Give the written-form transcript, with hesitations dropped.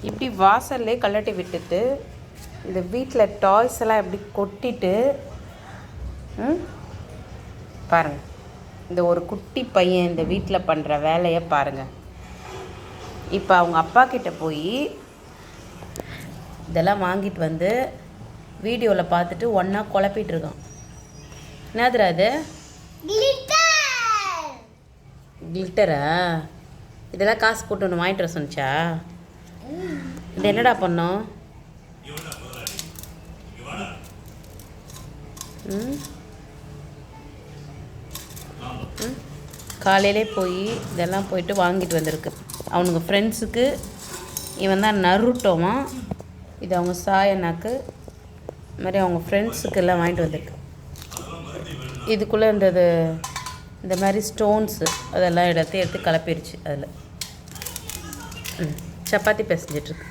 இப்படி வாசல்லே கழட்டி விட்டுட்டு இந்த வீட்டில் டாய்ஸ் எல்லாம் எப்படி கொட்டிட்டு பாருங்கள். இந்த ஒரு குட்டி பையன் இந்த வீட்டில் பண்ணுற வேலையை பாருங்கள். இப்போ அவங்க அப்பா கிட்ட போய் இதெல்லாம் வாங்கிட்டு வந்து வீடியோவில் பார்த்துட்டு ஒன்றா குழப்பிட்டுருக்கான். என்னதுரா அது? கிளிட்டரா? இதெல்லாம் காசு போட்டு ஒன்று வாங்கிட்டு வர சொன்னிச்சா? இது என்னடா பண்ணோம்? காலையிலே போய் இதெல்லாம் போயிட்டு வாங்கிட்டு வந்திருக்கு. அவனுங்க ஃப்ரெண்ட்ஸுக்கு இவன் தான் நருட்டோமா. இது அவங்க சாயனாக்கு மாதிரி அவங்க ஃப்ரெண்ட்ஸுக்கு எல்லாம் வாங்கிட்டு வந்திருக்கு. இதுக்குள்ளே இந்த மாதிரி ஸ்டோன்ஸு அதெல்லாம் எடுத்து கலப்பிடுச்சு. அதில் சப்பாத்தி பிசைஞ்சிட்ருக்கு.